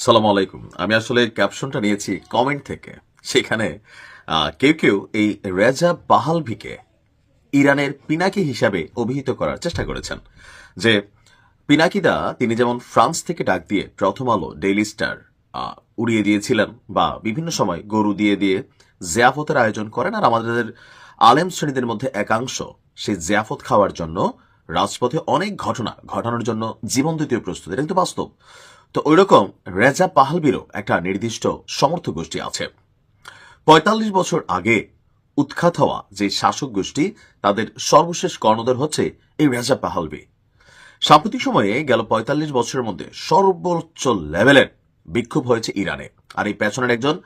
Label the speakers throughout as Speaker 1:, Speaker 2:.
Speaker 1: সালাম আলাইকুম। আমি আসলে ক্যাপশনটা নিয়েছি কমেন্ট থেকে। সেখানে কেউ কেউ এই রেজা পাহালভিকে ইরানের পিনাকি হিসাবে অভিহিত করার চেষ্টা করেছেন। যে পিনাকিদা তিনি যেমন ফ্রান্স থেকে ডাক দিয়ে প্রথম আলো, ডেইলি স্টার উড়িয়ে দিয়েছিলেন, বা বিভিন্ন সময় গরু দিয়ে দিয়ে জিয়াফতের আয়োজন করেন, আর আমাদের আলেম শ্রেণীদের মধ্যে একাংশ সেই জিয়াফত খাওয়ার জন্য রাজপথে অনেক ঘটনা ঘটানোর জন্য জীবন দিতে প্রস্তুত। এটা কিন্তু বাস্তব। তো ওইরকম রেজা পাহালবিরও একটা নির্দিষ্ট সমর্থক গোষ্ঠী আছে। ৪৫ বছর আগে উৎখাত হওয়া যে শাসক গোষ্ঠী, তাদের সর্বশেষ কর্ণধার হচ্ছে এই রেজা পাহালবি। সাম্প্রতিক সময়ে গেল ৪৫ বছরের মধ্যে সর্বোচ্চ লেভেলের বিক্ষোভ হয়েছে ইরানে। আর এই পেছনের একজন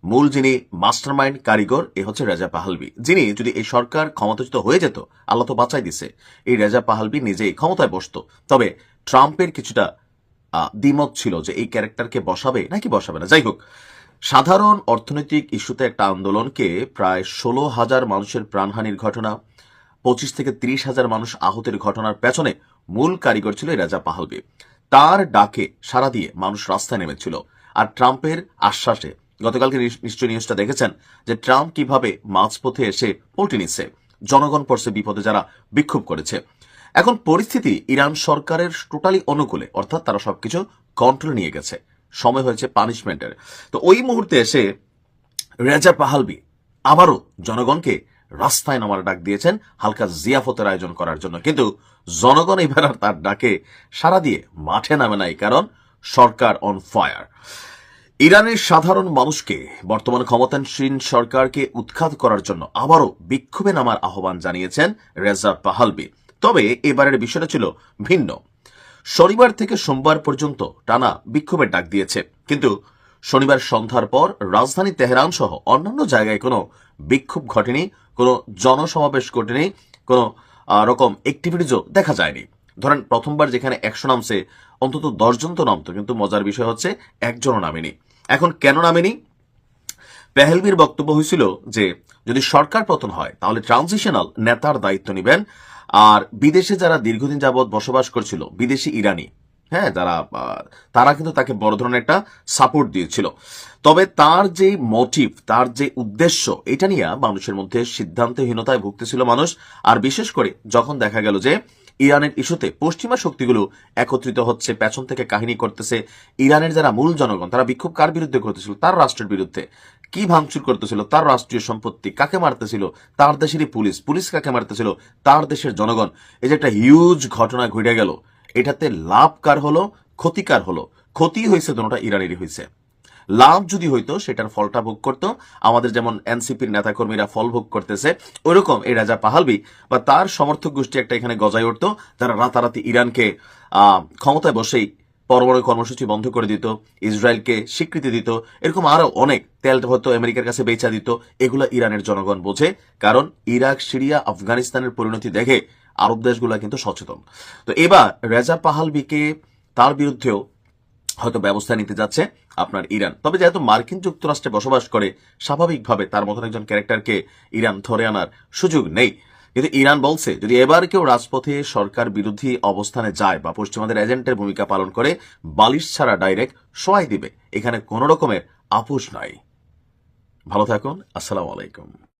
Speaker 1: মূল যিনি মাস্টারমাইন্ড কারিগর, এ হচ্ছে রেজা পাহালবি, যিনি যদি এই সরকার ক্ষমতাচ্যুত হয়ে যেত, আল্লাহ তো বাঁচাই দিছে, এই রেজা পাহালবি নিজেই ক্ষমতায় বসত। তবে ট্রাম্পের কিছুটা দ্বিমত ছিল যে এই ক্যারেক্টারকে বসাবে নাকি বসাবে না। যাই হোক, সাধারণ অর্থনৈতিক ইস্যুতে একটা আন্দোলনকে প্রায় ১৬,০০০ মানুষের প্রাণহানির ঘটনা, ২৫ থেকে ৩০,০০০ মানুষ আহতের ঘটনার পেছনে মূল কারিগর ছিল রেজা পাহালবি। তার ডাকে সাড়া দিয়ে মানুষ রাস্তায় নেমেছিল। আর ট্রাম্পের আশ্বাসে, গতকালকে নিশ্চয় নিউজটা দেখেছেন যে ট্রাম্প কিভাবে মাঝপথে এসে পল্টি নিচ্ছে, জনগণ পড়ছে বিপদে যারা বিক্ষোভ করেছে। এখন পরিস্থিতি ইরান সরকারের টোটালি অনুকূলে, অর্থাৎ তারা সবকিছু কন্ট্রোলে নিয়ে গেছে, সময় হয়েছে পানিশমেন্টের। তো ওই মুহূর্তে এসে রেজা পাহালবি আবারও জনগণকে রাস্তায় নামার ডাক দিয়েছেন হালকা জিয়াফতের আয়োজন করার জন্য। কিন্তু জনগণ এবার আর তার ডাকে সাড়া দিয়ে মাঠে নামে নাই, কারণ সরকার অন ফায়ার। ইরানের সাধারণ মানুষকে, বর্তমান ক্ষমতাসীন সরকারকে উৎখাত করার জন্য আবারও বিক্ষোভে নামার আহ্বান জানিয়েছেন রেজা পাহালবি। তবে এবারের বিষয়টা ছিল ভিন্ন। শনিবার থেকে সোমবার পর্যন্ত টানা বিক্ষোভের ডাক দিয়েছে, কিন্তু শনিবার সন্ধ্যার পর রাজধানী তেহরান সহ অন্যান্য জায়গায় কোনো বিক্ষোভ ঘটেনি, কোনো জনসমাবেশ ঘটেনি, কোনো রকম অ্যাক্টিভিটিজও দেখা যায়নি। ধরেন প্রথমবার যেখানে ১০০ নামছে, অন্তত ১০ জন তো নামতো, কিন্তু মজার বিষয় হচ্ছে একজনও নামেনি। এখন কেন নামেনি? পেহেলভির বক্তব্য হয়েছিল যে যদি সরকার পতন হয় তাহলে ট্রানজিশনাল নেতার দায়িত্ব নেবেন। আর বিদেশে যারা দীর্ঘদিন যাবৎ বসবাস করছিল, বিদেশি ইরানি, হ্যাঁ, তারা কিন্তু তাকে বড় ধরনের একটা সাপোর্ট দিয়েছিল। তবে তার যে মোটিভ, তার যে উদ্দেশ্য, এটা নিয়ে মানুষের মধ্যে সিদ্ধান্তহীনতায় ভুগতেছিল মানুষ। আর বিশেষ করে যখন দেখা গেল যে ইরানের ইস্যুতে পশ্চিমা শক্তিগুলো একত্রিত হচ্ছে, পেছন থেকে কাহিনী করতেছে, ইরানের যারা মূল জনগণ, তারা বিক্ষোভ কার বিরুদ্ধে করতেছিল? তার রাষ্ট্রের বিরুদ্ধে। কি ভাঙচুর করতেছিল? তার রাষ্ট্রীয় সম্পত্তি। কাকে মারতেছিল? তার দেশেরই পুলিশ। পুলিশ কাকে মারতেছিল? তার দেশের জনগণ। এই যে একটা হিউজ ঘটনা ঘটে গেল, এটাতে লাভ কার হলো, ক্ষতি কার হলো? ক্ষতি হয়েছে দুটোটা ইরানেরই হয়েছে। লাভ যদি হইতো সেটার ফলটা ভোগ করতো আমাদের যেমন এনসিপির নেতাকর্মীরা ফল ভোগ করতেছে, ওইরকম এই রাজা পাহালবি বা তার সমর্থক গোষ্ঠী একটা এখানে গজায় উঠতো, যারা রাতারাতি ইরানকে ক্ষমতায় বসেই পরমাণু কর্মসূচি বন্ধ করে দিত, ইসরায়েলকে স্বীকৃতি দিত, এরকম আরো অনেক, তেলটা হয়তো আমেরিকার কাছে বেচা দিত। এগুলো ইরানের জনগণ বোঝে, কারণ ইরাক, সিরিয়া, আফগানিস্তানের পরিণতি দেখে আরব দেশগুলা কিন্তু সচেতন। তো এবার রেজা পাহালবিকে, তার বিরুদ্ধেও হয়তো ব্যবস্থা নিতে যাচ্ছে আপনার ইরান। তবে যেহেতু মার্কিন যুক্তরাষ্ট্রে বসবাস করে, স্বাভাবিকভাবে তার মতন একজন ক্যারেক্টারকে ইরান ধরে আনার সুযোগ নেই। কিন্তু ইরান বলছে যদি এবার কেউ রাজপথে সরকার বিরোধী অবস্থানে যায় বা পশ্চিমাদের এজেন্টের ভূমিকা পালন করে, বালিশ ছাড়া ডাইরেক্ট সোয়াই দিবে। এখানে কোনো রকমের আপোষ নাই। ভালো থাকুন। আসসালামু আলাইকুম।